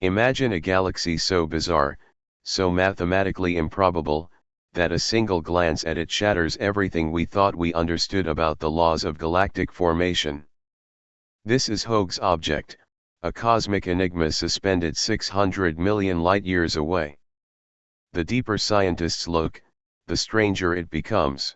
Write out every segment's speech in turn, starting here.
Imagine a galaxy so bizarre, so mathematically improbable, that a single glance at it shatters everything we thought we understood about the laws of galactic formation. This is Hoag's object, a cosmic enigma suspended 600 million light-years away. The deeper scientists look, the stranger it becomes.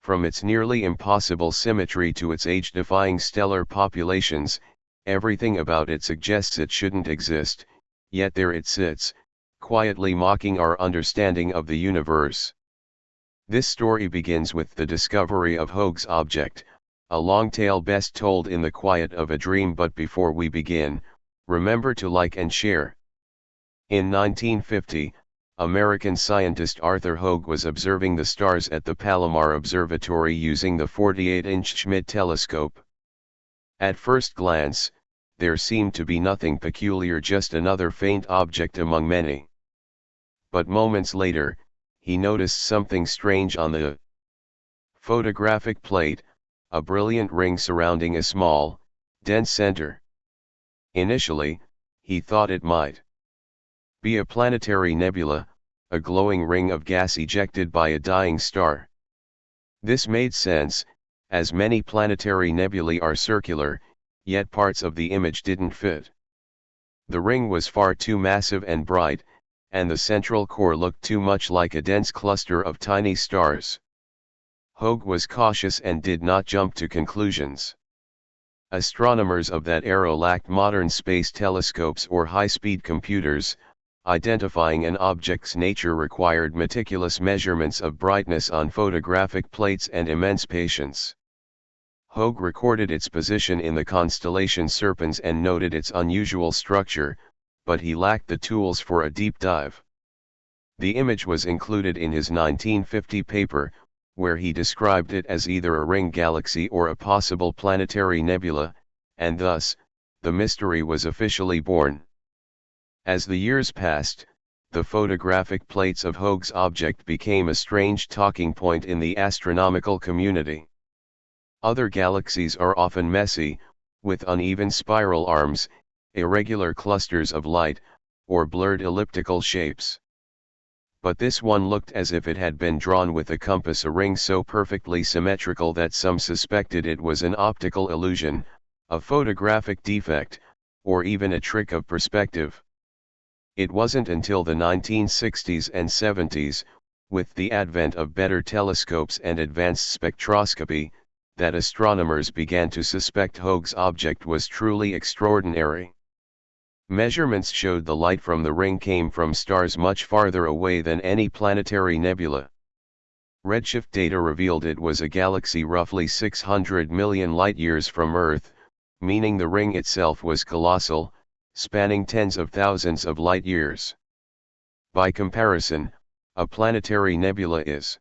From its nearly impossible symmetry to its age-defying stellar populations, everything about it suggests it shouldn't exist, yet there it sits, quietly mocking our understanding of the universe. This story begins with the discovery of Hoag's object, a long tale best told in the quiet of a dream. But before we begin, remember to like and share. In 1950, American scientist Arthur Hoag was observing the stars at the Palomar Observatory using the 48-inch Schmidt telescope. At first glance, there seemed to be nothing peculiar, just another faint object among many. But moments later, he noticed something strange on the photographic plate, a brilliant ring surrounding a small, dense center. Initially, he thought it might be a planetary nebula, a glowing ring of gas ejected by a dying star. This made sense, as many planetary nebulae are circular, yet parts of the image didn't fit. The ring was far too massive and bright, and the central core looked too much like a dense cluster of tiny stars. Hoag was cautious and did not jump to conclusions. Astronomers of that era lacked modern space telescopes or high-speed computers. Identifying an object's nature required meticulous measurements of brightness on photographic plates and immense patience. Hoag recorded its position in the constellation Serpens and noted its unusual structure, but he lacked the tools for a deep dive. The image was included in his 1950 paper, where he described it as either a ring galaxy or a possible planetary nebula, and thus, the mystery was officially born. As the years passed, the photographic plates of Hoag's object became a strange talking point in the astronomical community. Other galaxies are often messy, with uneven spiral arms, irregular clusters of light, or blurred elliptical shapes. But this one looked as if it had been drawn with a compass, a ring so perfectly symmetrical that some suspected it was an optical illusion, a photographic defect, or even a trick of perspective. It wasn't until the 1960s and 70s, with the advent of better telescopes and advanced spectroscopy, that astronomers began to suspect Hoag's object was truly extraordinary. Measurements showed the light from the ring came from stars much farther away than any planetary nebula. Redshift data revealed it was a galaxy roughly 600 million light-years from Earth, meaning the ring itself was colossal, spanning tens of thousands of light-years. By comparison, a planetary nebula is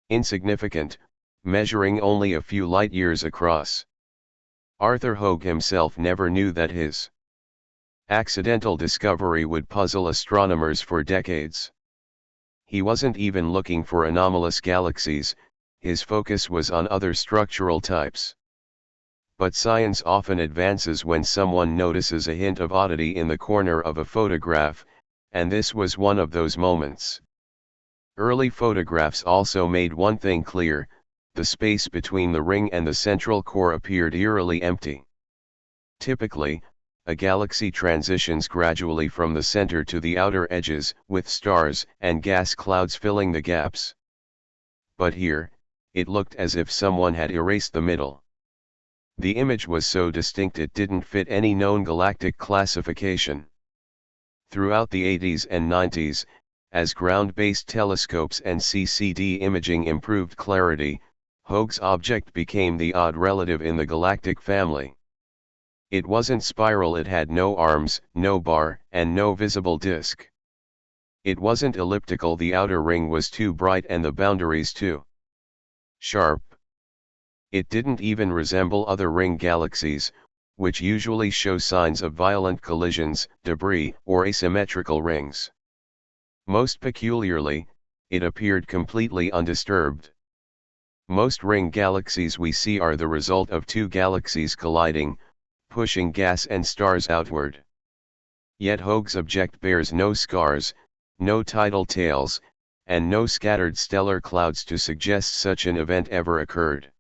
insignificant, measuring only a few light-years across. Arthur Hoag himself never knew that his accidental discovery would puzzle astronomers for decades. He wasn't even looking for anomalous galaxies, his focus was on other structural types. But science often advances when someone notices a hint of oddity in the corner of a photograph, and this was one of those moments. Early photographs also made one thing clear: the space between the ring and the central core appeared eerily empty. Typically, a galaxy transitions gradually from the center to the outer edges, with stars and gas clouds filling the gaps. But here, it looked as if someone had erased the middle. The image was so distinct it didn't fit any known galactic classification. Throughout the 80s and 90s, as ground-based telescopes and CCD imaging improved clarity, Hoag's object became the odd relative in the galactic family. It wasn't spiral, it had no arms, no bar, and no visible disk. It wasn't elliptical, the outer ring was too bright and the boundaries too sharp. It didn't even resemble other ring galaxies, which usually show signs of violent collisions, debris, or asymmetrical rings. Most peculiarly, it appeared completely undisturbed. Most ring galaxies we see are the result of two galaxies colliding, pushing gas and stars outward. Yet Hoag's object bears no scars, no tidal tails, and no scattered stellar clouds to suggest such an event ever occurred.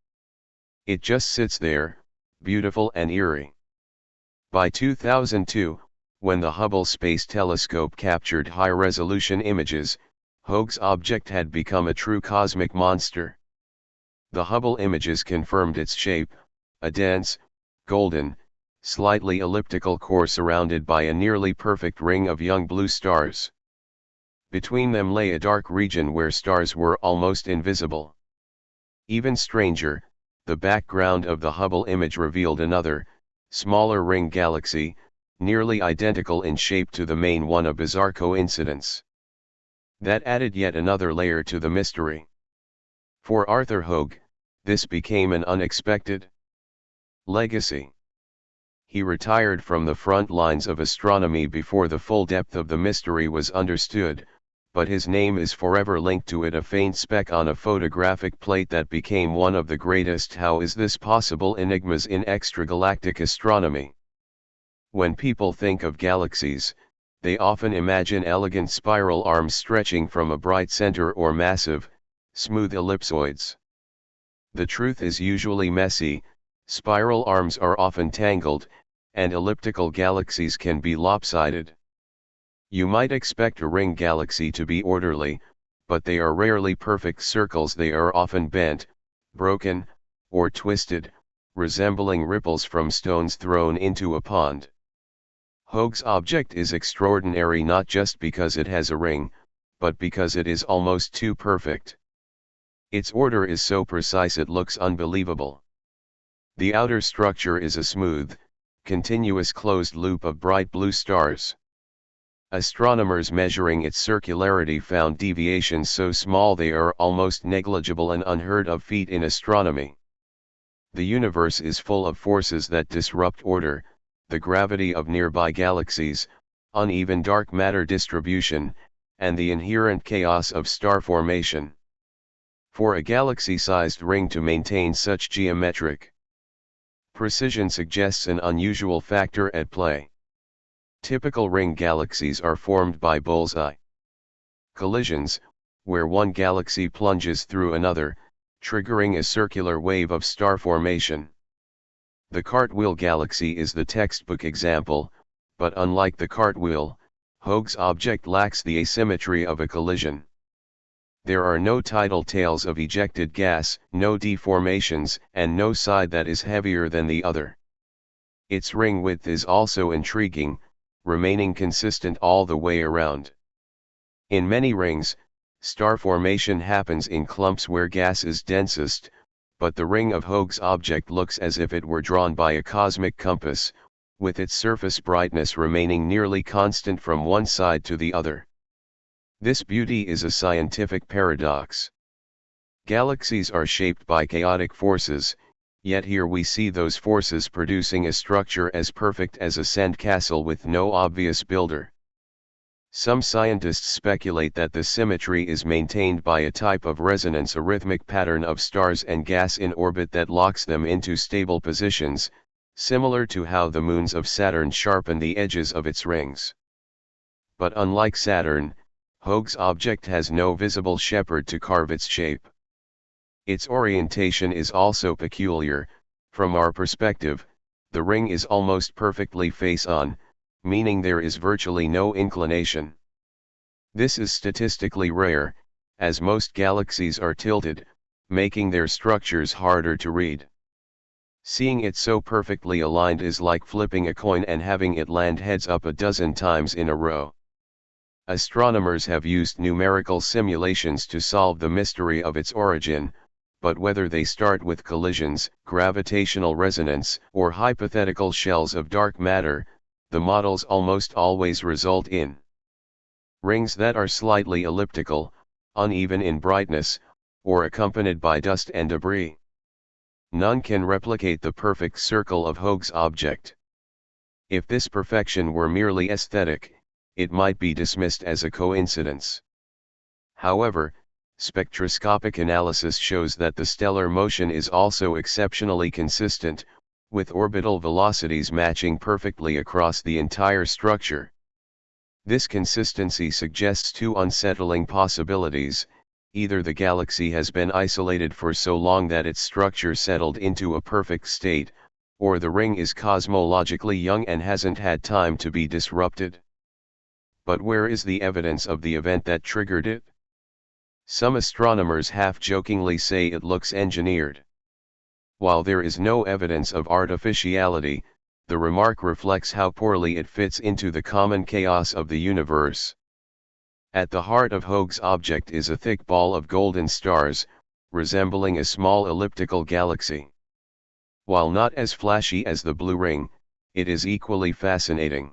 It just sits there, beautiful and eerie. By 2002, when the Hubble Space Telescope captured high-resolution images, Hoag's object had become a true cosmic monster. The Hubble images confirmed its shape, a dense, golden, slightly elliptical core surrounded by a nearly perfect ring of young blue stars. Between them lay a dark region where stars were almost invisible. Even stranger, the background of the Hubble image revealed another, smaller ring galaxy, nearly identical in shape to the main one, a bizarre coincidence that added yet another layer to the mystery. For Arthur Hoag, this became an unexpected legacy. He retired from the front lines of astronomy before the full depth of the mystery was understood, but his name is forever linked to it, a faint speck on a photographic plate that became one of the greatest "how is this possible" enigmas in extragalactic astronomy. When people think of galaxies, they often imagine elegant spiral arms stretching from a bright center or massive, smooth ellipsoids. The truth is usually messy. Spiral arms are often tangled, and elliptical galaxies can be lopsided. You might expect a ring galaxy to be orderly, but they are rarely perfect circles. They are often bent, broken, or twisted, resembling ripples from stones thrown into a pond. Hoag's object is extraordinary not just because it has a ring, but because it is almost too perfect. Its order is so precise it looks unbelievable. The outer structure is a smooth, continuous closed loop of bright blue stars. Astronomers measuring its circularity found deviations so small they are almost negligible, an unheard of feat in astronomy. The universe is full of forces that disrupt order: the gravity of nearby galaxies, uneven dark matter distribution, and the inherent chaos of star formation. For a galaxy-sized ring to maintain such geometric precision suggests an unusual factor at play. Typical ring galaxies are formed by bullseye collisions, where one galaxy plunges through another, triggering a circular wave of star formation. The cartwheel galaxy is the textbook example, but unlike the cartwheel, Hoag's object lacks the asymmetry of a collision. There are no tidal tails of ejected gas, no deformations, and no side that is heavier than the other. Its ring width is also intriguing, remaining consistent all the way around. In many rings, star formation happens in clumps where gas is densest, but the ring of Hoag's object looks as if it were drawn by a cosmic compass, with its surface brightness remaining nearly constant from one side to the other. This beauty is a scientific paradox. Galaxies are shaped by chaotic forces, yet here we see those forces producing a structure as perfect as a sandcastle with no obvious builder. Some scientists speculate that the symmetry is maintained by a type of resonance, a rhythmic pattern of stars and gas in orbit that locks them into stable positions, similar to how the moons of Saturn sharpen the edges of its rings. But unlike Saturn, Hoag's object has no visible shepherd to carve its shape. Its orientation is also peculiar. From our perspective, the ring is almost perfectly face-on, meaning there is virtually no inclination. This is statistically rare, as most galaxies are tilted, making their structures harder to read. Seeing it so perfectly aligned is like flipping a coin and having it land heads up a dozen times in a row. Astronomers have used numerical simulations to solve the mystery of its origin, but whether they start with collisions, gravitational resonance, or hypothetical shells of dark matter, the models almost always result in rings that are slightly elliptical, uneven in brightness, or accompanied by dust and debris. None can replicate the perfect circle of Hoag's object. If this perfection were merely aesthetic, it might be dismissed as a coincidence. However, spectroscopic analysis shows that the stellar motion is also exceptionally consistent, with orbital velocities matching perfectly across the entire structure. This consistency suggests two unsettling possibilities: either the galaxy has been isolated for so long that its structure settled into a perfect state, or the ring is cosmologically young and hasn't had time to be disrupted. But where is the evidence of the event that triggered it? Some astronomers half-jokingly say it looks engineered. While there is no evidence of artificiality, the remark reflects how poorly it fits into the common chaos of the universe. At the heart of Hoag's object is a thick ball of golden stars, resembling a small elliptical galaxy. While not as flashy as the blue ring, it is equally fascinating.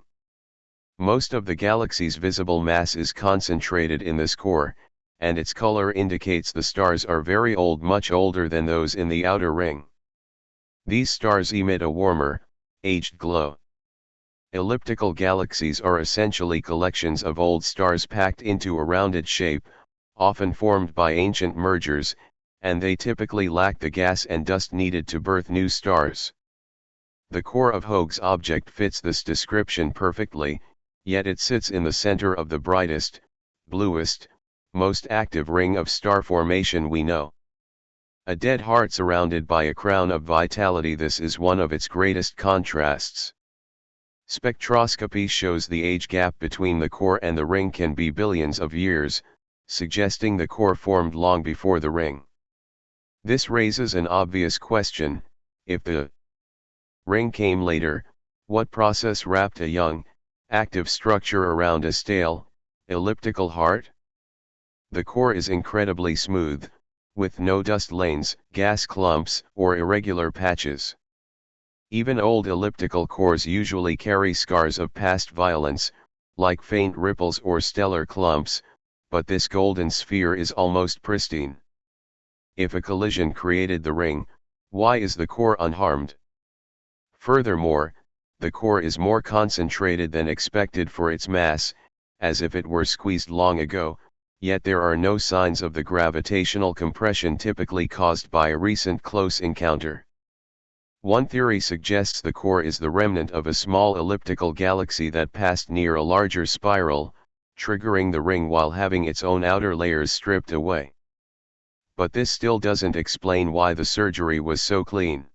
Most of the galaxy's visible mass is concentrated in this core, and its color indicates the stars are very old, much older than those in the outer ring. These stars emit a warmer, aged glow. Elliptical galaxies are essentially collections of old stars packed into a rounded shape, often formed by ancient mergers, and they typically lack the gas and dust needed to birth new stars. The core of Hoag's object fits this description perfectly, yet it sits in the center of the brightest, bluest, most active ring of star formation we know. A dead heart surrounded by a crown of vitality. This is one of its greatest contrasts. Spectroscopy shows the age gap between the core and the ring can be billions of years, suggesting the core formed long before the ring. This raises an obvious question: if the ring came later, what process wrapped a young, active structure around a stale, elliptical heart? The core is incredibly smooth, with no dust lanes, gas clumps, or irregular patches. Even old elliptical cores usually carry scars of past violence, like faint ripples or stellar clumps, but this golden sphere is almost pristine. If a collision created the ring, why is the core unharmed? Furthermore, the core is more concentrated than expected for its mass, as if it were squeezed long ago, yet there are no signs of the gravitational compression typically caused by a recent close encounter. One theory suggests the core is the remnant of a small elliptical galaxy that passed near a larger spiral, triggering the ring while having its own outer layers stripped away. But this still doesn't explain why the surgery was so clean.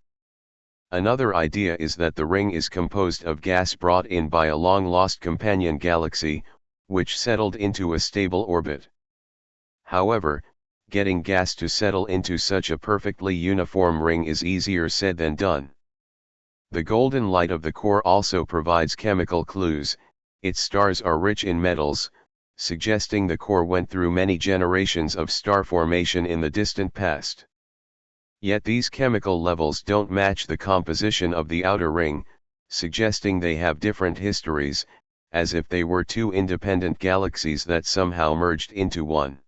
Another idea is that the ring is composed of gas brought in by a long-lost companion galaxy, which settled into a stable orbit. However, getting gas to settle into such a perfectly uniform ring is easier said than done. The golden light of the core also provides chemical clues. Its stars are rich in metals, suggesting the core went through many generations of star formation in the distant past. Yet these chemical levels don't match the composition of the outer ring, suggesting they have different histories, as if they were two independent galaxies that somehow merged into one.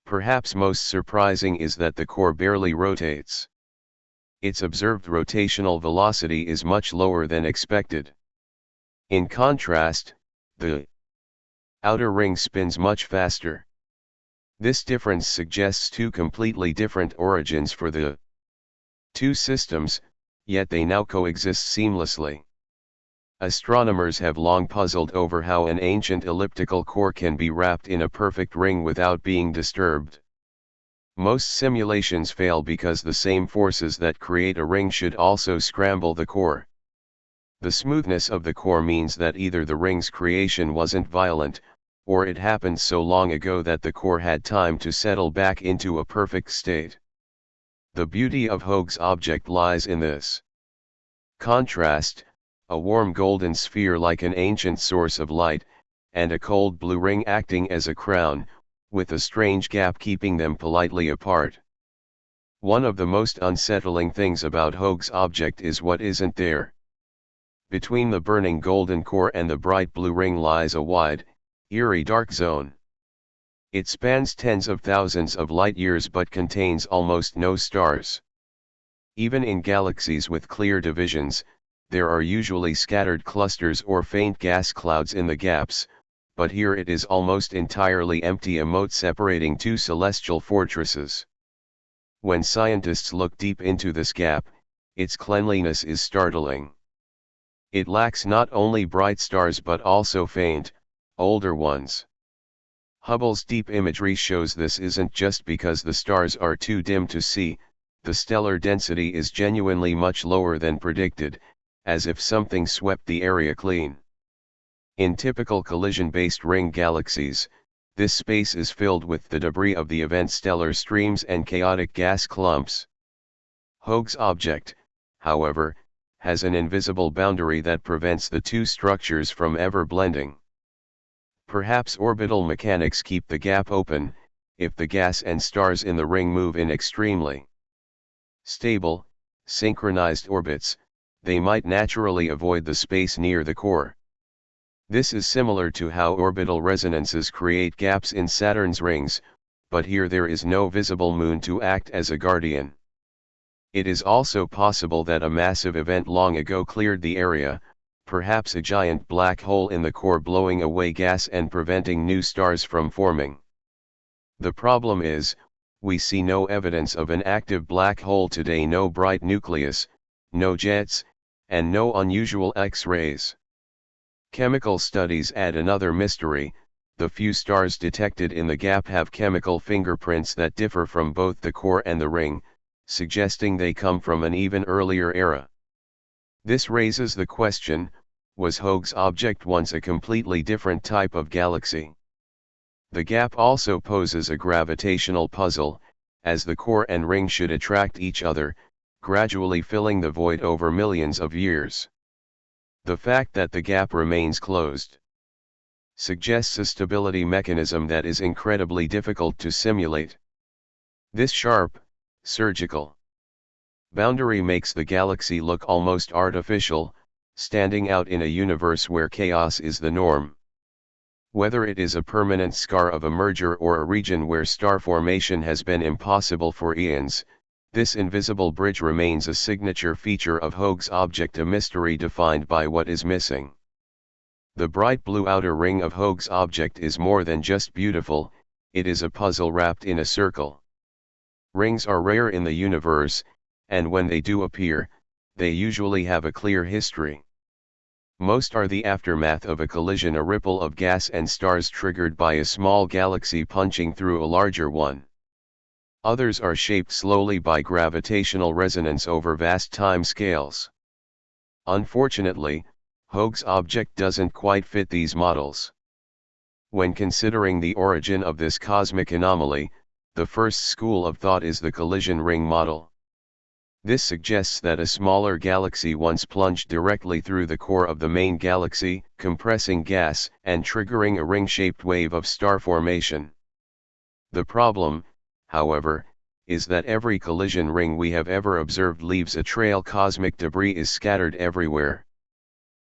Perhaps most surprising is that the core barely rotates. Its observed rotational velocity is much lower than expected. In contrast, the outer ring spins much faster. This difference suggests two completely different origins for the two systems, yet they now coexist seamlessly. Astronomers have long puzzled over how an ancient elliptical core can be wrapped in a perfect ring without being disturbed. Most simulations fail because the same forces that create a ring should also scramble the core. The smoothness of the core means that either the ring's creation wasn't violent, or it happened so long ago that the core had time to settle back into a perfect state. The beauty of Hoag's object lies in this contrast: a warm golden sphere like an ancient source of light, and a cold blue ring acting as a crown, with a strange gap keeping them politely apart. One of the most unsettling things about Hoag's object is what isn't there. Between the burning golden core and the bright blue ring lies a wide, eerie dark zone. It spans tens of thousands of light-years but contains almost no stars. Even in galaxies with clear divisions, there are usually scattered clusters or faint gas clouds in the gaps, but here it is almost entirely empty, a moat separating two celestial fortresses. When scientists look deep into this gap, its cleanliness is startling. It lacks not only bright stars but also faint, Older ones. Hubble's deep imagery shows this isn't just because the stars are too dim to see, the stellar density is genuinely much lower than predicted, as if something swept the area clean. In typical collision-based ring galaxies, this space is filled with the debris of the event stellar streams and chaotic gas clumps. Hoag's object, however, has an invisible boundary that prevents the two structures from ever blending. Perhaps orbital mechanics keep the gap open, if the gas and stars in the ring move in extremely stable, synchronized orbits, they might naturally avoid the space near the core. This is similar to how orbital resonances create gaps in Saturn's rings, but here there is no visible moon to act as a guardian. It is also possible that a massive event long ago cleared the area, perhaps a giant black hole in the core blowing away gas and preventing new stars from forming. The problem is, we see no evidence of an active black hole today, no bright nucleus, no jets, and no unusual X-rays. Chemical studies add another mystery. The few stars detected in the gap have chemical fingerprints that differ from both the core and the ring, suggesting they come from an even earlier era. This raises the question, was Hoag's object once a completely different type of galaxy? The gap also poses a gravitational puzzle, as the core and ring should attract each other, gradually filling the void over millions of years. The fact that the gap remains closed suggests a stability mechanism that is incredibly difficult to simulate. This sharp, surgical boundary makes the galaxy look almost artificial, standing out in a universe where chaos is the norm. Whether it is a permanent scar of a merger or a region where star formation has been impossible for eons, this invisible bridge remains a signature feature of Hoag's object, a mystery defined by what is missing. The bright blue outer ring of Hoag's object is more than just beautiful, it is a puzzle wrapped in a circle. Rings are rare in the universe, and when they do appear, they usually have a clear history. Most are the aftermath of a collision, a ripple of gas and stars triggered by a small galaxy punching through a larger one. Others are shaped slowly by gravitational resonance over vast time scales. Unfortunately, Hoag's object doesn't quite fit these models. When considering the origin of this cosmic anomaly, the first school of thought is the collision ring model. This suggests that a smaller galaxy once plunged directly through the core of the main galaxy, compressing gas and triggering a ring-shaped wave of star formation. The problem, however, is that every collision ring we have ever observed leaves a trail. Cosmic debris is scattered everywhere.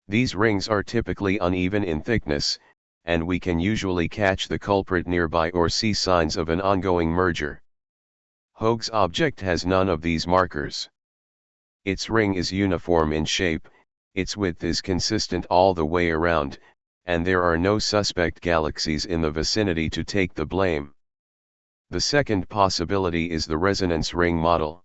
These rings are typically uneven in thickness, and we can usually catch the culprit nearby or see signs of an ongoing merger. Hoag's object has none of these markers. Its ring is uniform in shape, its width is consistent all the way around, and there are no suspect galaxies in the vicinity to take the blame. The second possibility is the resonance ring model.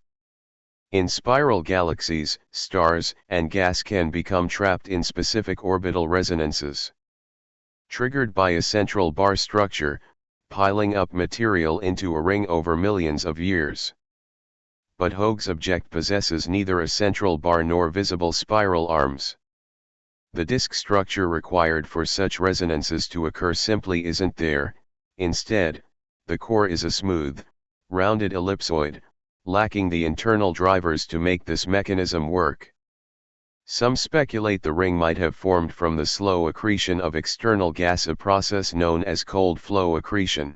In spiral galaxies, stars and gas can become trapped in specific orbital resonances. Triggered by a central bar structure, piling up material into a ring over millions of years. But Hoag's object possesses neither a central bar nor visible spiral arms. The disk structure required for such resonances to occur simply isn't there. Instead, the core is a smooth, rounded ellipsoid, lacking the internal drivers to make this mechanism work. Some speculate the ring might have formed from the slow accretion of external gas, a process known as cold flow accretion.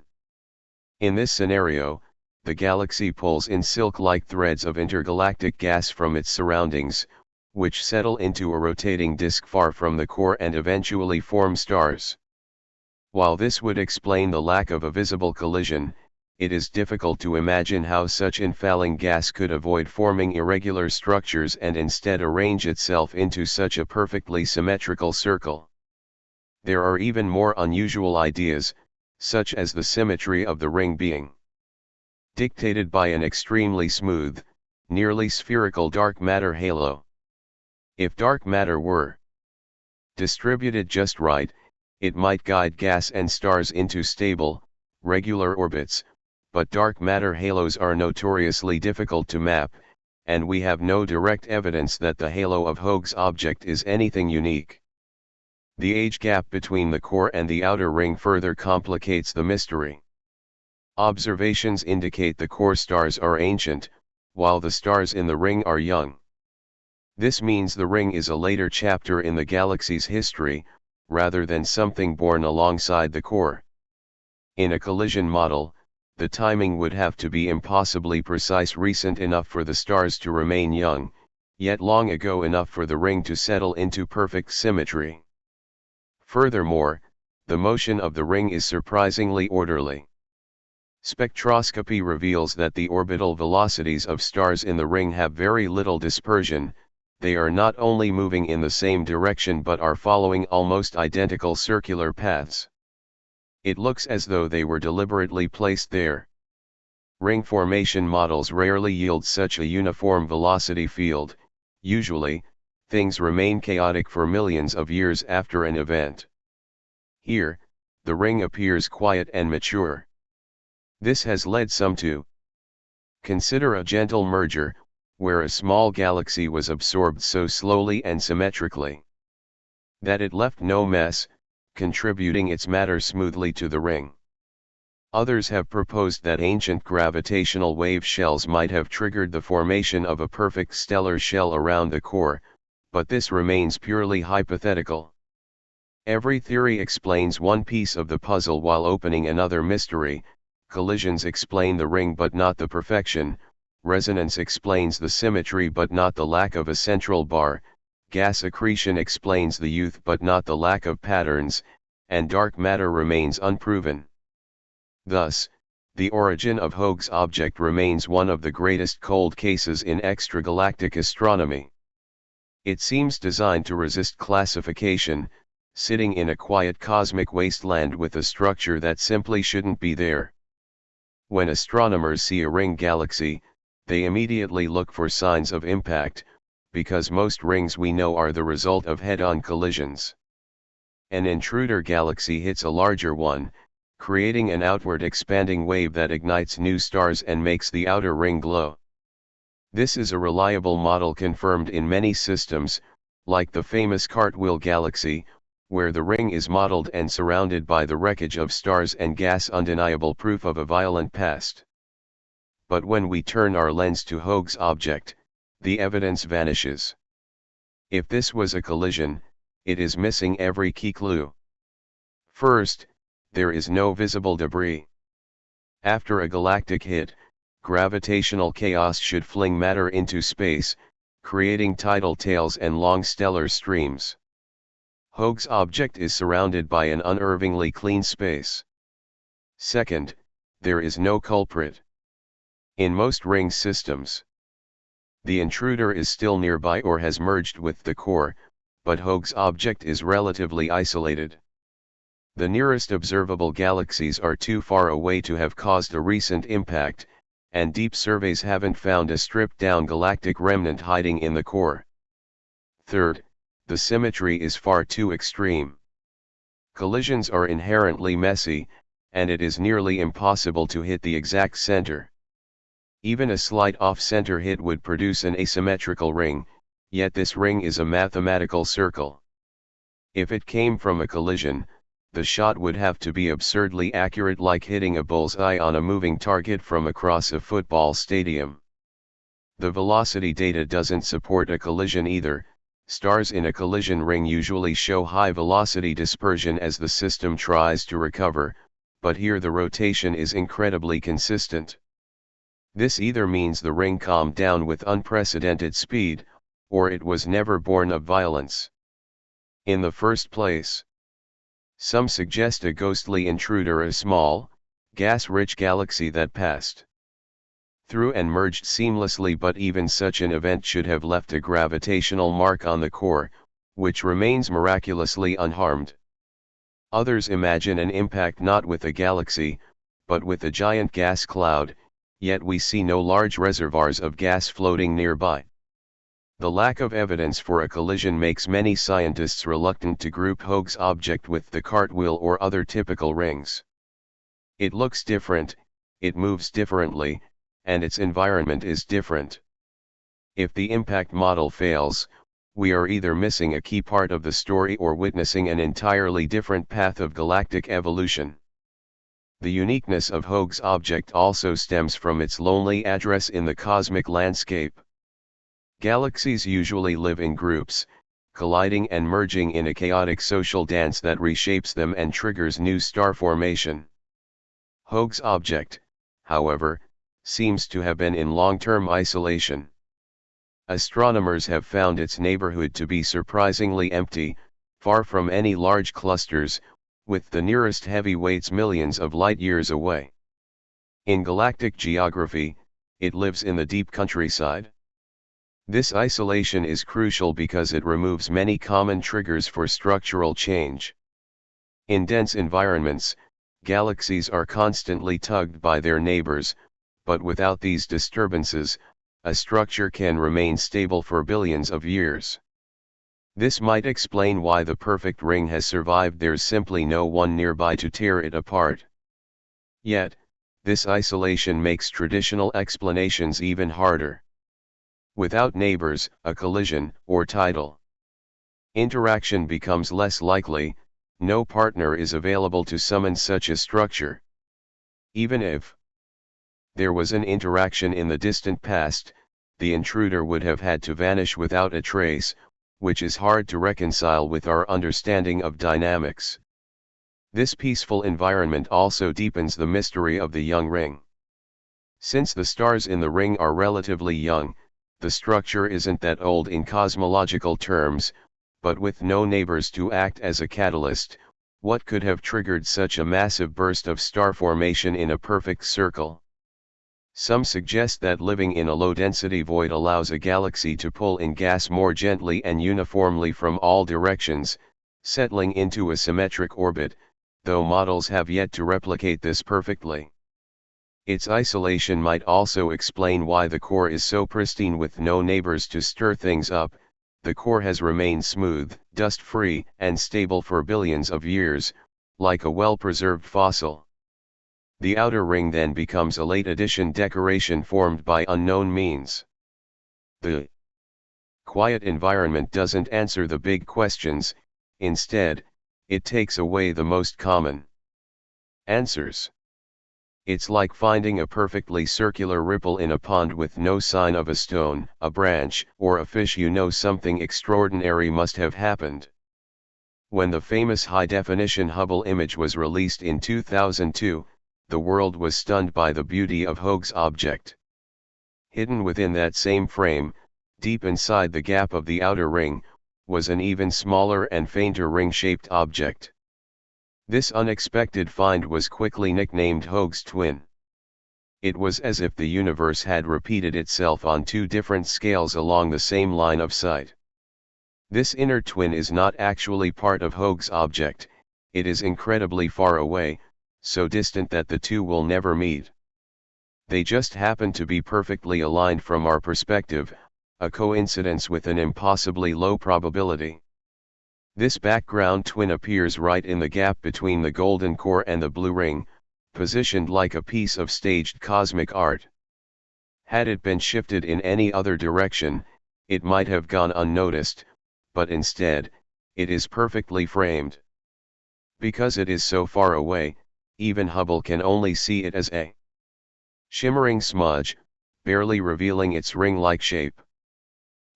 In this scenario, the galaxy pulls in silk-like threads of intergalactic gas from its surroundings, which settle into a rotating disk far from the core and eventually form stars. While this would explain the lack of a visible collision, it is difficult to imagine how such infalling gas could avoid forming irregular structures and instead arrange itself into such a perfectly symmetrical circle. There are even more unusual ideas, such as the symmetry of the ring being dictated by an extremely smooth, nearly spherical dark matter halo. If dark matter were distributed just right, It might guide gas and stars into stable, regular orbits, but dark matter halos are notoriously difficult to map, and we have no direct evidence that the halo of Hoag's object is anything unique. The age gap between the core and the outer ring further complicates the mystery. Observations indicate the core stars are ancient, while the stars in the ring are young. This means the ring is a later chapter in the galaxy's history, rather than something born alongside the core. In a collision model, the timing would have to be impossibly precise, recent enough for the stars to remain young, yet long ago enough for the ring to settle into perfect symmetry. Furthermore, the motion of the ring is surprisingly orderly. Spectroscopy reveals that the orbital velocities of stars in the ring have very little dispersion. They are not only moving in the same direction but are following almost identical circular paths. It looks as though they were deliberately placed there. Ring formation models rarely yield such a uniform velocity field. Usually, things remain chaotic for millions of years after an event. Here, the ring appears quiet and mature. This has led some to consider a gentle merger, where a small galaxy was absorbed so slowly and symmetrically that it left no mess, contributing its matter smoothly to the ring. Others have proposed that ancient gravitational wave shells might have triggered the formation of a perfect stellar shell around the core, but this remains purely hypothetical. Every theory explains one piece of the puzzle while opening another mystery. Collisions explain the ring but not the perfection, resonance explains the symmetry but not the lack of a central bar, gas accretion explains the youth but not the lack of patterns, and dark matter remains unproven. Thus, the origin of Hoag's object remains one of the greatest cold cases in extragalactic astronomy. It seems designed to resist classification, sitting in a quiet cosmic wasteland with a structure that simply shouldn't be there. When astronomers see a ring galaxy, they immediately look for signs of impact, because most rings we know are the result of head-on collisions. An intruder galaxy hits a larger one, creating an outward expanding wave that ignites new stars and makes the outer ring glow. This is a reliable model confirmed in many systems, like the famous Cartwheel galaxy, where the ring is modeled and surrounded by the wreckage of stars and gas, undeniable proof of a violent past. But when we turn our lens to Hoag's object, the evidence vanishes. If this was a collision, it is missing every key clue. First, there is no visible debris. After a galactic hit, gravitational chaos should fling matter into space, creating tidal tails and long stellar streams. Hoag's object is surrounded by an unnervingly clean space. Second, there is no culprit. In most ring systems, the intruder is still nearby or has merged with the core, but Hoag's object is relatively isolated. The nearest observable galaxies are too far away to have caused a recent impact, and deep surveys haven't found a stripped-down galactic remnant hiding in the core. Third, the symmetry is far too extreme. Collisions are inherently messy, and it is nearly impossible to hit the exact center. Even a slight off-center hit would produce an asymmetrical ring, yet this ring is a mathematical circle. If it came from a collision, the shot would have to be absurdly accurate, like hitting a bullseye on a moving target from across a football stadium. The velocity data doesn't support a collision either. Stars in a collision ring usually show high velocity dispersion as the system tries to recover, but here the rotation is incredibly consistent. This either means the ring calmed down with unprecedented speed, or it was never born of violence in the first place. Some suggest a ghostly intruder, a small, gas-rich galaxy that passed through and merged seamlessly, but even such an event should have left a gravitational mark on the core, which remains miraculously unharmed. Others imagine an impact not with a galaxy, but with a giant gas cloud, yet we see no large reservoirs of gas floating nearby. The lack of evidence for a collision makes many scientists reluctant to group Hoag's object with the cartwheel or other typical rings. It looks different, it moves differently, and its environment is different. If the impact model fails, we are either missing a key part of the story or witnessing an entirely different path of galactic evolution. The uniqueness of Hoag's object also stems from its lonely address in the cosmic landscape. Galaxies usually live in groups, colliding and merging in a chaotic social dance that reshapes them and triggers new star formation. Hoag's object, however, seems to have been in long-term isolation. Astronomers have found its neighborhood to be surprisingly empty, far from any large clusters, with the nearest heavyweights millions of light-years away. In galactic geography, it lives in the deep countryside. This isolation is crucial because it removes many common triggers for structural change. In dense environments, galaxies are constantly tugged by their neighbors, but without these disturbances, a structure can remain stable for billions of years. This might explain why the perfect ring has survived. There's simply no one nearby to tear it apart. Yet, this isolation makes traditional explanations even harder. Without neighbors, a collision, or tidal interaction becomes less likely. No partner is available to summon such a structure. Even if there was an interaction in the distant past, the intruder would have had to vanish without a trace, which is hard to reconcile with our understanding of dynamics. This peaceful environment also deepens the mystery of the young ring. Since the stars in the ring are relatively young, the structure isn't that old in cosmological terms, but with no neighbors to act as a catalyst, what could have triggered such a massive burst of star formation in a perfect circle? Some suggest that living in a low-density void allows a galaxy to pull in gas more gently and uniformly from all directions, settling into a symmetric orbit, though models have yet to replicate this perfectly. Its isolation might also explain why the core is so pristine with no neighbors to stir things up. The core has remained smooth, dust-free, and stable for billions of years, like a well-preserved fossil. The outer ring then becomes a late-addition decoration formed by unknown means. The quiet environment doesn't answer the big questions, instead, it takes away the most common answers. It's like finding a perfectly circular ripple in a pond with no sign of a stone, a branch, or a fish. You know something extraordinary must have happened. When the famous high-definition Hubble image was released in 2002, the world was stunned by the beauty of Hoag's object. Hidden within that same frame, deep inside the gap of the outer ring, was an even smaller and fainter ring-shaped object. This unexpected find was quickly nicknamed Hoag's twin. It was as if the universe had repeated itself on two different scales along the same line of sight. This inner twin is not actually part of Hoag's object, it is incredibly far away, so distant that the two will never meet. They just happen to be perfectly aligned from our perspective, a coincidence with an impossibly low probability. This background twin appears right in the gap between the golden core and the blue ring, positioned like a piece of staged cosmic art. Had it been shifted in any other direction, it might have gone unnoticed, but instead, it is perfectly framed. Because it is so far away, even Hubble can only see it as a shimmering smudge, barely revealing its ring-like shape.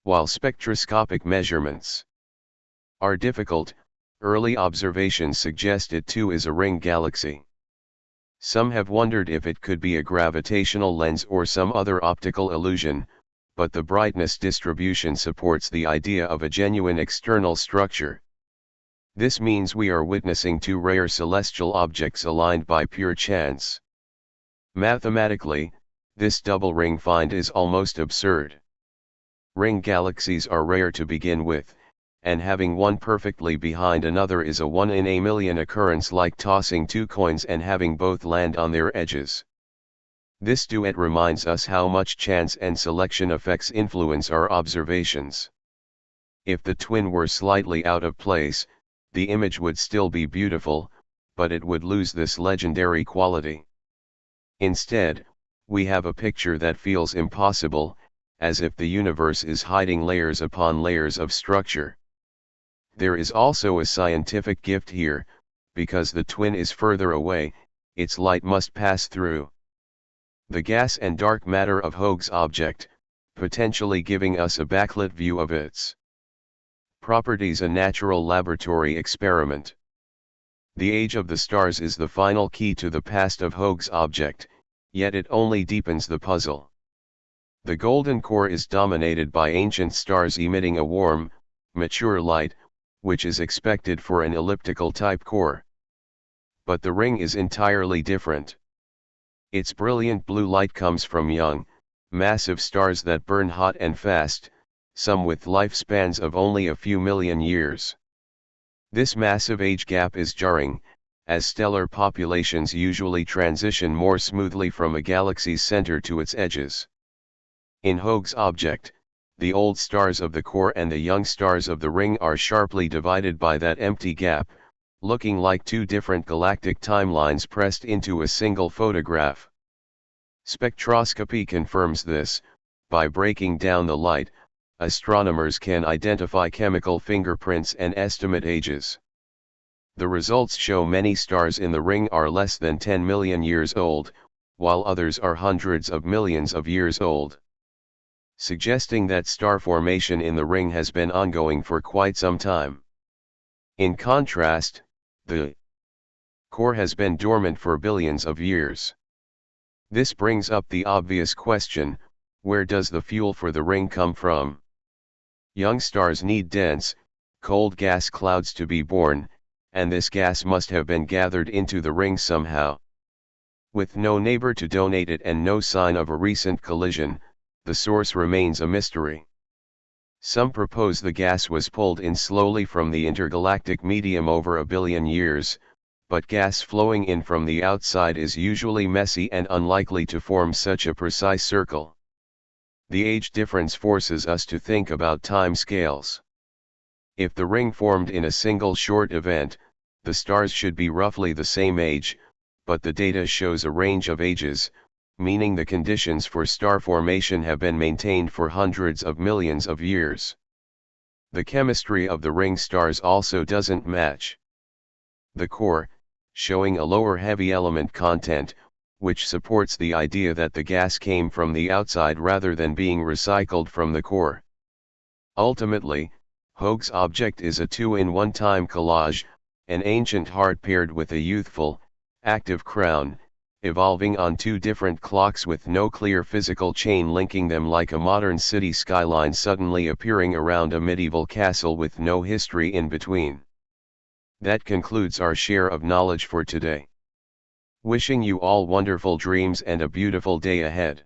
While spectroscopic measurements are difficult, early observations suggest it too is a ring galaxy. Some have wondered if it could be a gravitational lens or some other optical illusion, but the brightness distribution supports the idea of a genuine external structure. This means we are witnessing two rare celestial objects aligned by pure chance. Mathematically, this double ring find is almost absurd. Ring galaxies are rare to begin with, and having one perfectly behind another is a 1 in a million occurrence, like tossing two coins and having both land on their edges. This duet reminds us how much chance and selection effects influence our observations. If the twin were slightly out of place, the image would still be beautiful, but it would lose this legendary quality. Instead, we have a picture that feels impossible, as if the universe is hiding layers upon layers of structure. There is also a scientific gift here, because the twin is further away, its light must pass through the gas and dark matter of Hoag's object, potentially giving us a backlit view of its properties, a natural laboratory experiment. The age of the stars is the final key to the past of Hoag's object, yet it only deepens the puzzle. The golden core is dominated by ancient stars emitting a warm, mature light, which is expected for an elliptical-type core. But the ring is entirely different. Its brilliant blue light comes from young, massive stars that burn hot and fast, some with lifespans of only a few million years. This massive age gap is jarring, as stellar populations usually transition more smoothly from a galaxy's center to its edges. In Hoag's object, the old stars of the core and the young stars of the ring are sharply divided by that empty gap, looking like two different galactic timelines pressed into a single photograph. Spectroscopy confirms this. By breaking down the light, astronomers can identify chemical fingerprints and estimate ages. The results show many stars in the ring are less than 10 million years old, while others are hundreds of millions of years old, suggesting that star formation in the ring has been ongoing for quite some time. In contrast, the core has been dormant for billions of years. This brings up the obvious question: where does the fuel for the ring come from? Young stars need dense, cold gas clouds to be born, and this gas must have been gathered into the ring somehow. With no neighbor to donate it and no sign of a recent collision, the source remains a mystery. Some propose the gas was pulled in slowly from the intergalactic medium over a billion years, but gas flowing in from the outside is usually messy and unlikely to form such a precise circle. The age difference forces us to think about time scales. If the ring formed in a single short event, the stars should be roughly the same age, but the data shows a range of ages, meaning the conditions for star formation have been maintained for hundreds of millions of years. The chemistry of the ring stars also doesn't match. The core, showing a lower heavy element content, which supports the idea that the gas came from the outside rather than being recycled from the core. Ultimately, Hoag's object is a two-in-one time collage, an ancient heart paired with a youthful, active crown, evolving on two different clocks with no clear physical chain linking them, like a modern city skyline suddenly appearing around a medieval castle with no history in between. That concludes our share of knowledge for today. Wishing you all wonderful dreams and a beautiful day ahead.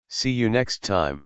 See you next time.